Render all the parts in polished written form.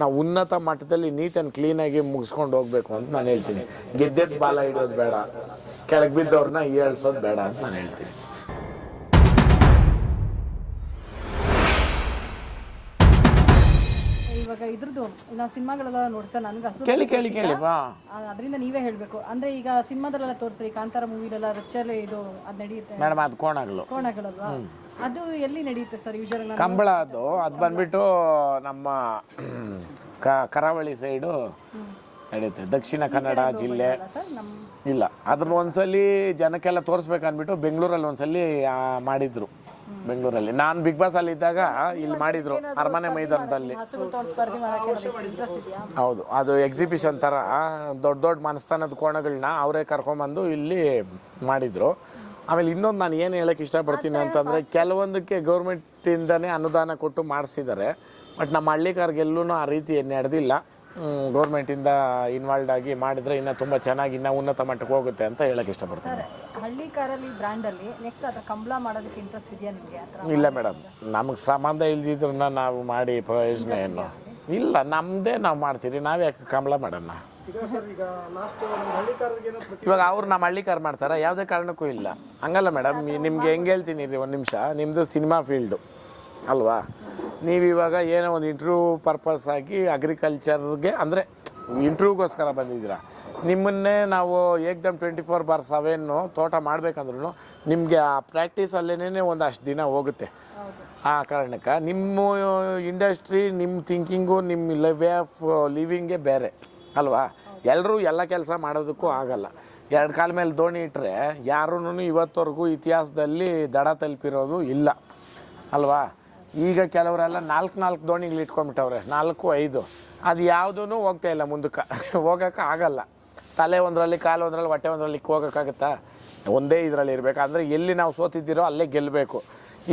ನಾವು ಉನ್ನತ ಮಟ್ಟದಲ್ಲಿ ನೀಟ್ ಆ್ಯಂಡ್ ಕ್ಲೀನಾಗಿ ಮುಗಿಸ್ಕೊಂಡು ಹೋಗ್ಬೇಕು ಅಂತ ನಾನು ಹೇಳ್ತೀನಿ. ಗೆದ್ದೆದ್ದು ಬಾಲ ಹಿಡಿಯೋದು ಬೇಡ, ಕೆಳಗೆ ಬಿದ್ದವ್ರನ್ನ ಏಳ್ಸೋದು ಬೇಡ ಅಂತ ನಾನು ಹೇಳ್ತೀನಿ. ಇವಾಗ ಇದ್ರದ್ದು ನಾವು ಸಿನಿಮಾಗಳೆಲ್ಲ ನೋಡ್ಸ ನನಗೆ ಕೇಳಿ ಬಾ, ಅದರಿಂದ ನೀವೇ ಹೇಳಬೇಕು. ಅಂದ್ರೆ ಈಗ ಸಿನಿಮಾದಲ್ಲೆಲ್ಲ ತೋರಿಸ್ರಿ, ಕಾಂತಾರ ಮೂವಿಲೆಲ್ಲ ರಿಚಲ್ಲಿ ಇದು ಅದು ನಡೆಯುತ್ತೆ ಮೇಡಮ್. ಅದು ಕೋಣಗಳಲ್ವಾ, ಅದು ಎಲ್ಲಿ ನಡೆಯುತ್ತೆ ಸರ್ ಯೂಶುವಲ್? ಕಂಬಳ ಅದು ಬಂದ್ಬಿಟ್ಟು ನಮ್ಮ ಕರಾವಳಿ ಸೈಡು ನಡೆಯುತ್ತೆ, ದಕ್ಷಿಣ ಕನ್ನಡ ಜಿಲ್ಲೆ. ಇಲ್ಲ, ಅದ್ರನ್ನ ಒಂದ್ಸಲಿ ಜನಕ್ಕೆಲ್ಲ ತೋರಿಸ್ಬೇಕನ್ಬಿಟ್ಟು ಬೆಂಗಳೂರಲ್ಲಿ ಒಂದ್ಸಲಿ ಮಾಡಿದ್ರು. ಬೆಂಗಳೂರಲ್ಲಿ ನಾನು ಬಿಗ್ ಬಾಸ್ ಅಲ್ಲಿ ಇದ್ದಾಗ ಇಲ್ಲಿ ಮಾಡಿದ್ರು, ಅರಮನೆ ಮೈದಾನದಲ್ಲಿ. ಹೌದು, ಅದು ಎಕ್ಸಿಬಿಷನ್ ತರ ದೊಡ್ಡ ದೊಡ್ಡ ಮನಸ್ಥಾನದ ಕೋಣಗಳನ್ನ ಅವರೇ ಕರ್ಕೊಂಬಂದು ಇಲ್ಲಿ ಮಾಡಿದ್ರು. ಆಮೇಲೆ ಇನ್ನೊಂದು ನಾನು ಏನು ಹೇಳಕ್ಕೆ ಇಷ್ಟಪಡ್ತೀನಿ ಅಂತಂದರೆ, ಕೆಲವೊಂದಕ್ಕೆ ಗೌರ್ಮೆಂಟಿಂದನೇ ಅನುದಾನ ಕೊಟ್ಟು ಮಾಡಿಸಿದ್ದಾರೆ. ಬಟ್ ನಮ್ಮ ಹಳ್ಳಿಕಾರ್ಗೆಲ್ಲೂ ಆ ರೀತಿ ನಡೆದಿಲ್ಲ. ಗೌರ್ಮೆಂಟಿಂದ ಇನ್ವಾಲ್ವ್ ಆಗಿ ಮಾಡಿದರೆ ಇನ್ನೂ ತುಂಬ ಚೆನ್ನಾಗಿ ಇನ್ನೂ ಉನ್ನತ ಮಟ್ಟಕ್ಕೆ ಹೋಗುತ್ತೆ ಅಂತ ಹೇಳಕ್ಕೆ ಇಷ್ಟಪಡ್ತೀನಿ. ಹಳ್ಳಿ ಕಾರಲ್ಲಿ ಬ್ರ್ಯಾಂಡಲ್ಲಿ ನೆಕ್ಸ್ಟ್ ಅದು ಕಂಬಳ ಮಾಡೋದಕ್ಕೆ ಇಂಟ್ರೆಸ್ಟ್ ಇದೆಯಾ ನಿಮಗೆ? ಇಲ್ಲ ಮೇಡಮ್, ನಮಗೆ ಸಂಬಂಧ ಇಲ್ದಿದ್ರನ್ನ ನಾವು ಮಾಡಿ ಪ್ರಯೋಜನ ಏನು ಇಲ್ಲ. ನಮ್ಮದೇ ನಾವು ಮಾಡ್ತೀರಿ, ನಾವು ಯಾಕೆ ಕಂಬಳ ಮಾಡೋಣ? ಇವಾಗ ಅವ್ರು ನಮ್ಮ ಹಳ್ಳಿ ಕಾರ್ ಮಾಡ್ತಾರೆ, ಯಾವುದೇ ಕಾರಣಕ್ಕೂ ಇಲ್ಲ. ಹಂಗಲ್ಲ ಮೇಡಮ್, ನಿಮ್ಗೆ ಹೆಂಗೆ ಹೇಳ್ತೀನಿ ರೀ, ಒಂದು ನಿಮಿಷ. ನಿಮ್ಮದು ಸಿನಿಮಾ ಫೀಲ್ಡು ಅಲ್ವಾ? ನೀವು ಇವಾಗ ಏನೋ ಒಂದು ಇಂಟರ್ವ್ಯೂ ಪರ್ಪಸ್ ಆಗಿ ಅಗ್ರಿಕಲ್ಚರ್ಗೆ ಅಂದರೆ ಇಂಟರ್ವ್ಯೂಗೋಸ್ಕರ ಬಂದಿದ್ದೀರಾ. ನಿಮ್ಮನ್ನೇ ನಾವು ಏಕ್ದಮ್ 24/7 ತೋಟ ಮಾಡಬೇಕಂದ್ರೂ ನಿಮಗೆ ಆ ಪ್ರಾಕ್ಟೀಸಲ್ಲೇ ಒಂದಷ್ಟು ದಿನ ಹೋಗುತ್ತೆ. ಆ ಕಾರಣಕ್ಕೆ ನಿಮ್ಮ ಇಂಡಸ್ಟ್ರಿ, ನಿಮ್ಮ ಥಿಂಕಿಂಗು, ನಿಮ್ಮ ವೇ ಆಫ್ ಲಿವಿಂಗೇ ಬೇರೆ ಅಲ್ವಾ? ಎಲ್ಲರೂ ಎಲ್ಲ ಕೆಲಸ ಮಾಡೋದಕ್ಕೂ ಆಗಲ್ಲ. 2 ಕಾಲ ಮೇಲೆ ದೋಣಿ ಇಟ್ಟರೆ ಯಾರೂ ಇವತ್ತವರೆಗೂ ಇತಿಹಾಸದಲ್ಲಿ ದಡ ತಲುಪಿರೋದು ಇಲ್ಲ ಅಲ್ವಾ? ಈಗ ಕೆಲವರೆಲ್ಲ 4 ದೋಣಿಗಳು ಇಟ್ಕೊಂಡ್ಬಿಟ್ಟವ್ರೆ, 4-5. ಅದು ಯಾವುದೂ ಹೋಗ್ತಾ ಇಲ್ಲ ಮುಂದಕ್ಕೆ, ಹೋಗೋಕೆ ಆಗಲ್ಲ. ತಲೆ ಒಂದರಲ್ಲಿ, ಕಾಲು ಒಂದರಲ್ಲಿ, ಹೊಟ್ಟೆ ಒಂದರಲ್ಲಿ ಹೋಗೋಕ್ಕಾಗುತ್ತಾ? ಒಂದೇ ಇದರಲ್ಲಿ ಇರಬೇಕು. ಅಂದರೆ ಎಲ್ಲಿ ನಾವು ಸೋತಿದ್ದೀರೋ ಅಲ್ಲೇ ಗೆಲ್ಲಬೇಕು.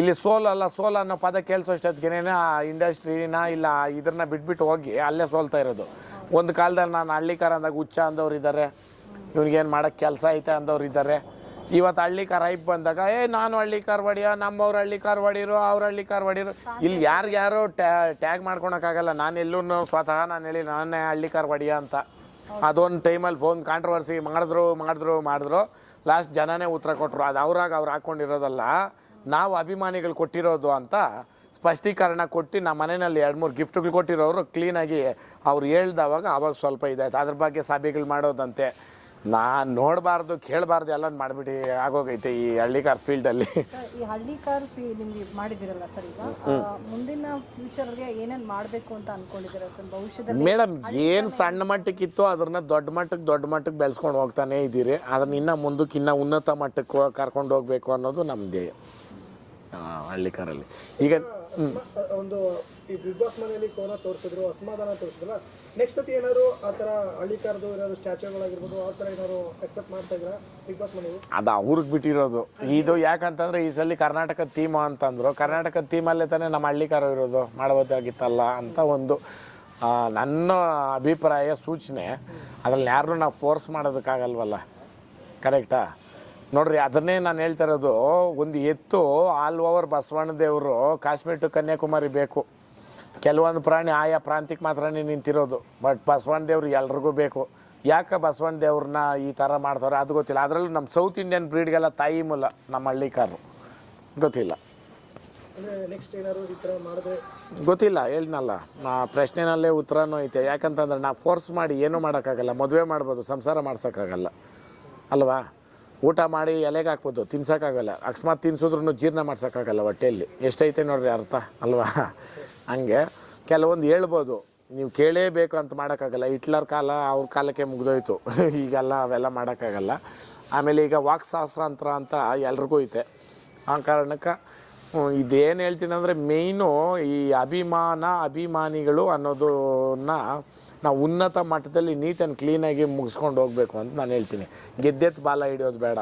ಇಲ್ಲಿ ಸೋಲಲ್ಲ, ಸೋಲು ಅನ್ನೋ ಪದ ಕೇಳಿಸೋಷ್ಟೊತ್ತಿಗೇನೆ ಆ ಇಂಡಸ್ಟ್ರಿನ ಇಲ್ಲ ಇದನ್ನ ಬಿಟ್ಬಿಟ್ಟು ಹೋಗಿ ಅಲ್ಲೇ ಸೋಲ್ತಾ ಇರೋದು. ಒಂದು ಕಾಲದಲ್ಲಿ ನಾನು ಹಳ್ಳಿಕಾರ ಅಂದಾಗ ಹುಚ್ಚ ಅಂದವ್ರು ಇದ್ದಾರೆ, ಇವ್ನಿಗೇನು ಮಾಡೋಕ್ಕೆ ಕೆಲಸ ಐತೆ ಅಂದವ್ರು ಇದ್ದಾರೆ. ಇವತ್ತು ಹಳ್ಳಿ ಕಾರ್ ಹೈಪ್ ಬಂದಾಗ ನಾನು ಹಳ್ಳಿ ಕಾರ್ ಹೊಡಿಯ, ನಮ್ಮವ್ರು ಹಳ್ಳಿ ಕಾರ್ ಹೊಡೀರು, ಅವ್ರು ಹಳ್ಳಿ ಕಾರ್ ಹೊಡೀರು. ಇಲ್ಲಿ ಯಾರು ಟ್ಯಾಗ್ ಮಾಡ್ಕೊಳಕ್ಕಾಗಲ್ಲ. ನಾನು ಎಲ್ಲೂ ಸ್ವತಃ ನಾನು ಹೇಳಿ ನಾನೇ ಹಳ್ಳಿ ಕಾರ್ ಹೊಡಿಯ ಅಂತ. ಅದೊಂದು ಟೈಮಲ್ಲಿ ಫೋನ್ ಕಾಂಟ್ರವರ್ಸಿ ಮಾಡಿದ್ರು. ಲಾಸ್ಟ್ ಜನನೇ ಉತ್ತರ ಕೊಟ್ಟರು. ಅದು ಅವ್ರು ಹಾಕ್ಕೊಂಡಿರೋದಲ್ಲ, ನಾವು ಅಭಿಮಾನಿಗಳು ಕೊಟ್ಟಿರೋದು ಅಂತ ಸ್ಪಷ್ಟೀಕರಣ ಕೊಟ್ಟು ನಮ್ಮ ಮನೆಯಲ್ಲಿ 2-3 ಗಿಫ್ಟ್ಗಳು ಕೊಟ್ಟಿರೋರು ಕ್ಲೀನಾಗಿ ಅವ್ರು ಹೇಳ್ದವಾಗ ಅವಾಗ ಸ್ವಲ್ಪ ಇದಾಯ್ತು. ಅದ್ರ ಬಗ್ಗೆ ಸಭೆಗಳು ಮಾಡೋದಂತೆ. ನಾನು ನೋಡಬಾರ್ದು, ಕೇಳಬಾರ್ದು, ಎಲ್ಲ ಮಾಡಿಬಿಟ್ಟು ಆಗೋಗೈತೆ ಈ ಹಳ್ಳಿ ಕಾರ್ ಫೀಲ್ಡಲ್ಲಿ. ಈ ಹಳ್ಳಿ ಕಾರ್ ನಿಮ್ಗೆ ಮಾಡಿದಿರಲ್ಲ ಸರ್, ಈಗ ಮುಂದಿನ ಫ್ಯೂಚರ್ಗೆ ಏನೇನು ಮಾಡಬೇಕು ಅಂತ ಅನ್ಕೊಂಡಿದ್ದೀರಾ ಸರ್ ಭವಿಷ್ಯದಲ್ಲಿ? ಮೇಡಮ್, ಏನು ಸಣ್ಣ ಮಟ್ಟಕ್ಕಿತ್ತು ಅದನ್ನ ದೊಡ್ಡ ಮಟ್ಟಕ್ಕೆ ಬೆಳೆಸ್ಕೊಂಡು ಹೋಗ್ತಾನೆ ಇದ್ದೀರಿ. ಅದನ್ನ ಇನ್ನೂ ಮುಂದಕ್ಕೆ ಇನ್ನೂ ಉನ್ನತ ಮಟ್ಟಕ್ಕೆ ಕರ್ಕೊಂಡು ಹೋಗ್ಬೇಕು ಅನ್ನೋದು ನಮ್ಮದೇ ಹಳ್ಳಿ ಕಾರಲ್ಲಿ. ಈಗ ಒಂದು ಈ ಬಿಗ್ ಬಾಸ್ ಮನೆಯಲ್ಲಿ ಕೋನ ತೋರಿಸಿದ್ರು, ಅಸಮಾಧಾನ ತೋರಿಸಿದ್ರಲ್ಲ, ನೆಕ್ಸ್ಟ್ ಸತಿ ಏನಾದ್ರು ಆ ಥರ ಹಳ್ಳಿ ಕಾರ್ದು ಏನಾದ್ರು ಸ್ಟ್ಯಾಚ್ಯೂಗಳಾಗಿರ್ಬೋದು ಆ ಥರ ಏನಾದ್ರು ಅಕ್ಸೆಪ್ಟ್ ಮಾಡ್ತಾ ಇದ್ರ ಬಿಗ್ ಬಾಸ್ ಮನೆಯಲ್ಲಿ? ಅದು ಅವ್ರಿಗೆ ಬಿಟ್ಟಿರೋದು. ಇದು ಯಾಕಂತಂದ್ರೆ ಈ ಸಲ ಕರ್ನಾಟಕದ ಥೀಮ್ ಅಂತಂದ್ರು, ಕರ್ನಾಟಕದ ಥೀಮಲ್ಲೇ ತಾನೇ ನಮ್ಮ ಹಳ್ಳಿ ಕಾರ ಇರೋದು, ಮಾಡಬಹುದಾಗಿತ್ತಲ್ಲ ಅಂತ ಒಂದು ನನ್ನ ಅಭಿಪ್ರಾಯ, ಸೂಚನೆ. ಅದ್ರಲ್ಲಿ ಯಾರನ್ನೂ ನಾವು ಫೋರ್ಸ್ ಮಾಡೋದಕ್ಕಾಗಲ್ವಲ್ಲ, ಕರೆಕ್ಟಾ? ನೋಡ್ರಿ, ಅದನ್ನೇ ನಾನು ಹೇಳ್ತಾ ಇರೋದು. ಒಂದು ಎತ್ತು ಆಲ್ ಓವರ್ ಬಸವಣ್ಣ ದೇವರು ಕಾಶ್ಮೀರ ಟು ಕನ್ಯಾಕುಮಾರಿ ಬೇಕು. ಕೆಲವೊಂದು ಪ್ರಾಣಿ ಆಯಾ ಪ್ರಾಂತ್ಯಕ್ಕೆ ಮಾತ್ರನೇ ನಿಂತಿರೋದು. ಬಟ್ ಬಸವಣ್ಣ ದೇವ್ರು ಎಲ್ರಿಗೂ ಬೇಕು. ಯಾಕೆ ಬಸವಣ್ಣ ದೇವ್ರನ್ನ ಈ ಥರ ಮಾಡ್ತಾರೆ ಅದು ಗೊತ್ತಿಲ್ಲ. ಅದರಲ್ಲೂ ನಮ್ಮ ಸೌತ್ ಇಂಡಿಯನ್ ಬ್ರೀಡ್ಗೆಲ್ಲ ತಾಯಿ ಮೂಲ ನಮ್ಮ ಹಳ್ಳಿಕಾರರು, ಗೊತ್ತಿಲ್ಲ. ಗೊತ್ತಿಲ್ಲ, ಹೇಳಿದ್ನಲ್ಲ, ಪ್ರಶ್ನೆನಲ್ಲೇ ಉತ್ತರನೂ ಐತೆ. ಯಾಕಂತಂದ್ರೆ ನಾವು ಫೋರ್ಸ್ ಮಾಡಿ ಏನೂ ಮಾಡೋಕ್ಕಾಗಲ್ಲ. ಮದುವೆ ಮಾಡ್ಬೋದು, ಸಂಸಾರ ಮಾಡ್ಸೋಕ್ಕಾಗಲ್ಲ ಅಲ್ವಾ? ಊಟ ಮಾಡಿ ಎಲೆಗೆ ಹಾಕ್ಬೋದು, ತಿನ್ಸೋಕ್ಕಾಗಲ್ಲ. ಅಕಸ್ಮಾತ್ ತಿನ್ಸಿದ್ರೂ ಜೀರ್ಣ ಮಾಡ್ಸೋಕ್ಕಾಗಲ್ಲ ಹೊಟ್ಟೆಯಲ್ಲಿ. ಎಷ್ಟೈತೆ ನೋಡ್ರಿ ಅರ್ಥ ಅಲ್ವಾ? ಹಂಗೆ ಕೆಲವೊಂದು ಹೇಳ್ಬೋದು, ನೀವು ಕೇಳೇಬೇಕು ಅಂತ ಮಾಡೋಕ್ಕಾಗಲ್ಲ. ಹಿಟ್ಲರ್ ಕಾಲ ಅವ್ರ ಕಾಲಕ್ಕೆ ಮುಗಿದೋಯ್ತು. ಈಗೆಲ್ಲ ಅವೆಲ್ಲ ಮಾಡೋಕ್ಕಾಗಲ್ಲ. ಆಮೇಲೆ ಈಗ ವಾಕ್ಶಾಸ್ತ್ರಾಂತರ ಅಂತ ಎಲ್ರಿಗೂ ಐತೆ. ಆ ಕಾರಣಕ್ಕೆ ಇದೇನು ಹೇಳ್ತೀನಿ ಅಂದರೆ, ಮೇಯ್ನು ಈ ಅಭಿಮಾನಿಗಳು ಅನ್ನೋದನ್ನ ನಾವು ಉನ್ನತ ಮಟ್ಟದಲ್ಲಿ ನೀಟ್ ಆ್ಯಂಡ್ ಕ್ಲೀನಾಗಿ ಮುಗಿಸ್ಕೊಂಡು ಹೋಗ್ಬೇಕು ಅಂತ ನಾನು ಹೇಳ್ತೀನಿ. ಗೆದ್ದೆತ್ತು ಬಾಲ ಹಿಡಿಯೋದು ಬೇಡ,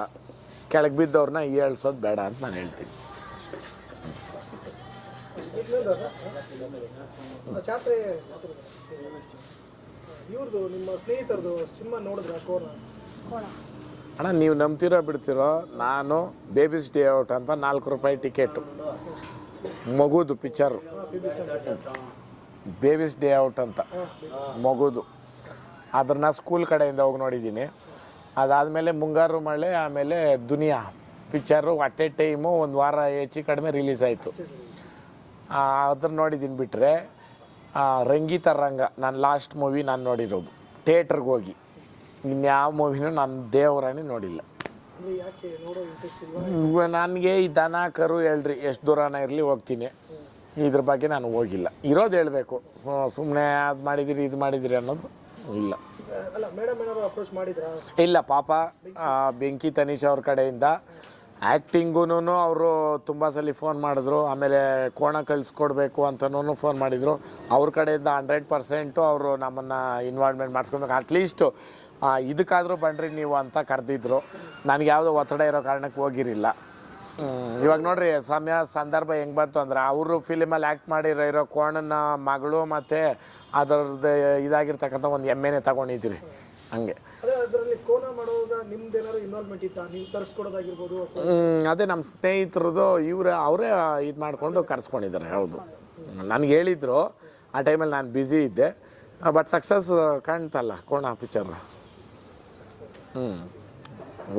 ಕೆಳಗೆ ಬಿದ್ದವ್ರನ್ನ ಏಳ್ಸೋದು ಬೇಡ ಅಂತ ನಾನು ಹೇಳ್ತೀನಿ. ಅಣ್ಣ, ನೀವು ನಂಬ್ತಿರೋ ಬಿಡ್ತಿರೋ, ನಾನು ಬೇಬೀಸ್ ಡೇ ಔಟ್ ಅಂತ 4 ರೂಪಾಯಿ ಟಿಕೆಟು, ಮಗುದು ಪಿಕ್ಚರು. ಬೇಬಿಸ್ ಡೇ ಔಟ್ ಅಂತ ಮಗುದು, ಅದನ್ನು ಸ್ಕೂಲ್ ಕಡೆಯಿಂದ ಹೋಗಿ ನೋಡಿದ್ದೀನಿ. ಅದಾದಮೇಲೆ ಮುಂಗಾರು ಮಳೆ, ಆಮೇಲೆ ದುನಿಯಾ ಪಿಕ್ಚರು ಅಟ್ ಎ ಟೈಮು ಒಂದು ವಾರ ಹೆಚ್ಚು ಕಡಿಮೆ ರಿಲೀಸ್ ಆಯಿತು. ಅದನ್ನು ನೋಡಿದ್ದೀನಿ. ಬಿಟ್ಟರೆ ರಂಗೀತ ರಂಗ ನಾನು ಲಾಸ್ಟ್ ಮೂವಿ ನಾನು ನೋಡಿರೋದು ಥಿಯೇಟ್ರಿಗೆ ಹೋಗಿ. ಇನ್ಯಾವ ಮೂವಿನೂ ನಾನು ದೇವರಾಣಿ ನೋಡಿಲ್ಲ. ನನಗೆ ಈ ದನ ಕರು ಹೇಳ್ರಿ ಎಷ್ಟು ದೂರನ ಇರಲಿ ಹೋಗ್ತೀನಿ, ಇದ್ರ ಬಗ್ಗೆ ನಾನು ಹೋಗಿಲ್ಲ. ಇರೋದು ಹೇಳಬೇಕು, ಸುಮ್ಮನೆ ಅದು ಮಾಡಿದಿರಿ ಇದು ಮಾಡಿದಿರಿ ಅನ್ನೋದು ಇಲ್ಲ. ಇಲ್ಲ ಪಾಪ ಬೆಂಕಿ ತನೀಶ್ ಅವ್ರ ಕಡೆಯಿಂದ ಆ್ಯಕ್ಟಿಂಗೂ ಅವರು ತುಂಬ ಸಲ ಫೋನ್ ಮಾಡಿದ್ರು. ಆಮೇಲೆ ಕೋಣ ಕಳಿಸ್ಕೊಡ್ಬೇಕು ಅಂತನೂ ಫೋನ್ ಮಾಡಿದರು. ಅವ್ರ ಕಡೆಯಿಂದ 100% ಅವರು ನಮ್ಮನ್ನು ಇನ್ವಾಲ್ವ್ಮೆಂಟ್ ಮಾಡಿಸ್ಕೊಬೇಕು. ಅಟ್ಲೀಸ್ಟು ಇದಕ್ಕಾದರೂ ಬನ್ನಿರಿ ನೀವು ಅಂತ ಕರೆದಿದ್ರು. ನನಗೆ ಯಾವುದೋ ಒತ್ತಡ ಇರೋ ಕಾರಣಕ್ಕೆ ಹೋಗಿರಿಲ್ಲ. ಇವಾಗ ನೋಡ್ರಿ ಸಮಯ ಸಂದರ್ಭ ಹೆಂಗೆ ಬಂತು ಅಂದ್ರೆ, ಅವರು ಫಿಲಿಮಲ್ಲಿ ಆ್ಯಕ್ಟ್ ಮಾಡಿರೋ ಕೋಣನ ಮಗಳು ಮತ್ತು ಅದರದ್ದು ಇದಾಗಿರ್ತಕ್ಕಂಥ ಒಂದು ಎಮ್ಮೆನೇ ತಗೊಂಡಿದ್ದೀರಿ. ಹಂಗೆ ಅದೇ ನಮ್ಮ ಸ್ನೇಹಿತರದು ಅವರೇ ಇದು ಮಾಡಿಕೊಂಡು ಕರೆಸ್ಕೊಂಡಿದ್ದಾರೆ. ಹೌದು, ನನಗೆ ಹೇಳಿದರು. ಆ ಟೈಮಲ್ಲಿ ನಾನು ಬ್ಯುಸಿ ಇದ್ದೆ. ಬಟ್ ಸಕ್ಸಸ್ ಕಾಣ್ತಲ್ಲ ಕೋಣ ಪಿಕ್ಚರ್.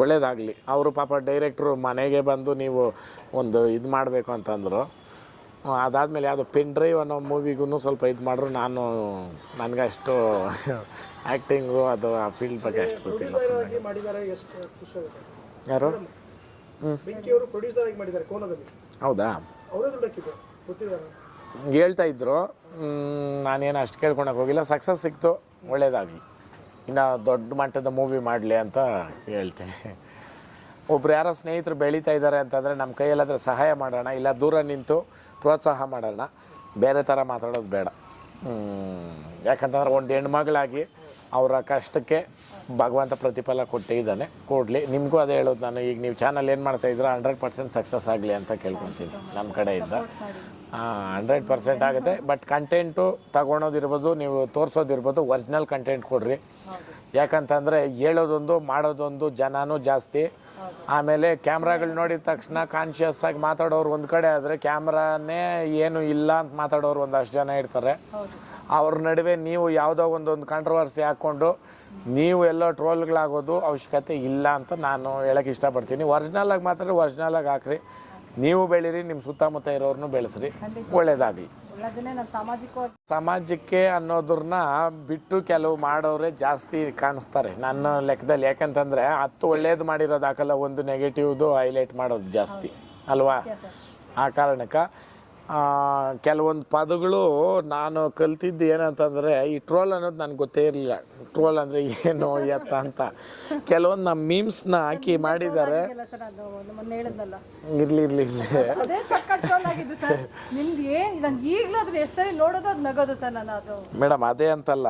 ಒಳ್ಳೇದಾಗಲಿ. ಅವರು ಪಾಪ ಡೈರೆಕ್ಟ್ರು ಮನೆಗೆ ಬಂದು ನೀವು ಒಂದು ಇದು ಮಾಡಬೇಕು ಅಂತಂದರು. ಅದಾದಮೇಲೆ ಯಾವುದೋ ಪೆನ್ ಡ್ರೈವ್ ಅನ್ನೋ ಮೂವಿಗೂ ಸ್ವಲ್ಪ ಇದು ಮಾಡಿದ್ರು. ನನಗೆ ಅಷ್ಟು ಆ್ಯಕ್ಟಿಂಗು ಅದು ಆ ಫೀಲ್ಡ್ ಬಗ್ಗೆ ಅಷ್ಟು ಗೊತ್ತಿಲ್ಲ. ಯಾರು? ಹೌದಾ? ಹೇಳ್ತಾ ಇದ್ರು. ನಾನೇನು ಅಷ್ಟು ಕೇಳ್ಕೊಳಕ್ಕೆ ಹೋಗಿಲ್ಲ. ಸಕ್ಸಸ್ ಸಿಕ್ತು, ಒಳ್ಳೇದಾಗಲಿ. ಇನ್ನು ದೊಡ್ಡ ಮಟ್ಟದ ಮೂವಿ ಮಾಡಲಿ ಅಂತ ಹೇಳ್ತೀನಿ. ಒಬ್ರು ಯಾರೋ ಸ್ನೇಹಿತರು ಬೆಳೀತಾ ಇದ್ದಾರೆ ಅಂತಂದರೆ ನಮ್ಮ ಕೈಯಲ್ಲಾದರೆ ಸಹಾಯ ಮಾಡೋಣ, ಇಲ್ಲ ದೂರ ನಿಂತು ಪ್ರೋತ್ಸಾಹ ಮಾಡೋಣ. ಬೇರೆ ಥರ ಮಾತಾಡೋದು ಬೇಡ. ಯಾಕಂತಂದ್ರೆ ಒಂದು ಹೆಣ್ಮಗಳಾಗಿ ಅವರ ಕಷ್ಟಕ್ಕೆ ಭಗವಂತ ಪ್ರತಿಫಲ ಕೊಟ್ಟಿದ್ದಾನೆ, ಕೊಡಲಿ. ನಿಮಗೂ ಅದೇ ಹೇಳೋದು ನಾನು. ಈಗ ನೀವು ಚಾನಲ್ ಏನು ಮಾಡ್ತಾಯಿದ್ರೆ 100% ಸಕ್ಸಸ್ ಆಗಲಿ ಅಂತ ಕೇಳ್ಕೊತೀನಿ ನಮ್ಮ ಕಡೆಯಿಂದ. 100% ಆಗುತ್ತೆ. ಬಟ್ ಕಂಟೆಂಟು ತಗೊಳೋದಿರ್ಬೋದು, ನೀವು ತೋರಿಸೋದಿರ್ಬೋದು, ಒರಿಜಿನಲ್ ಕಂಟೆಂಟ್ ಕೊಡ್ರಿ. ಯಾಕಂತಂದರೆ ಹೇಳೋದೊಂದು ಮಾಡೋದೊಂದು ಜನನೂ ಜಾಸ್ತಿ. ಆಮೇಲೆ ಕ್ಯಾಮ್ರಾಗಳು ನೋಡಿದ ತಕ್ಷಣ ಕಾನ್ಷಿಯಸ್ ಆಗಿ ಮಾತಾಡೋರು ಒಂದು ಕಡೆ ಆದರೆ, ಕ್ಯಾಮ್ರಾನೇ ಏನು ಇಲ್ಲ ಅಂತ ಮಾತಾಡೋರು ಒಂದಷ್ಟು ಜನ ಇರ್ತಾರೆ. ಅವ್ರ ನಡುವೆ ನೀವು ಯಾವುದೋ ಒಂದೊಂದು ಕಾಂಟ್ರವರ್ಸಿ ಹಾಕ್ಕೊಂಡು ನೀವು ಎಲ್ಲೋ ಟ್ರೋಲ್ಗಳಾಗೋದು ಅವಶ್ಯಕತೆ ಇಲ್ಲ ಅಂತ ನಾನು ಹೇಳೋಕ್ಕೆ ಇಷ್ಟಪಡ್ತೀನಿ. ಒರಿಜಿನಲಾಗಿ ಮಾತಾಡಿ ಒರಿಜಿನಲಾಗಿ ಹಾಕ್ರಿ. ನೀವು ಬೆಳೀರಿ, ನಿಮ್ಮ ಸುತ್ತಮುತ್ತ ಇರೋರನ್ನು ಬೆಳೆಸ್ರಿ, ಒಳ್ಳೇದಾಗಲಿ. ಸಮಾಜಕ್ಕೆ ಅನ್ನೋದನ್ನ ಬಿಟ್ಟು ಕೆಲವು ಮಾಡೋರೇ ಜಾಸ್ತಿ ಕಾಣಿಸ್ತಾರೆ ನನ್ನ ಲೆಕ್ಕದಲ್ಲಿ. ಯಾಕಂತಂದರೆ 10 ಒಳ್ಳೇದು ಮಾಡಿರೋದು ಹಾಕಲ್ಲ, ಒಂದು ನೆಗೆಟಿವ್ದು ಹೈಲೈಟ್ ಮಾಡೋದು ಜಾಸ್ತಿ ಅಲ್ವಾ? ಆ ಕಾರಣಕ್ಕೆ ಕೆಲವೊಂದು ಪದಗಳು ನಾನು ಕಲ್ತಿದ್ದು ಏನಂತಂದರೆ, ಈ ಟ್ರೋಲ್ ಅನ್ನೋದು ನನಗೆ ಗೊತ್ತೇ ಇರಲಿಲ್ಲ. ಟ್ರೋಲ್ ಅಂದರೆ ಏನು ಎತ್ತ ಅಂತ ಕೆಲವೊಂದು ನಮ್ಮ ಮೀಮ್ಸ್ನ ಹಾಕಿ ಮಾಡಿದ್ದಾರೆ. ಇರಲಿ ಮೇಡಮ್, ಅದೇ ಅಂತಲ್ಲ,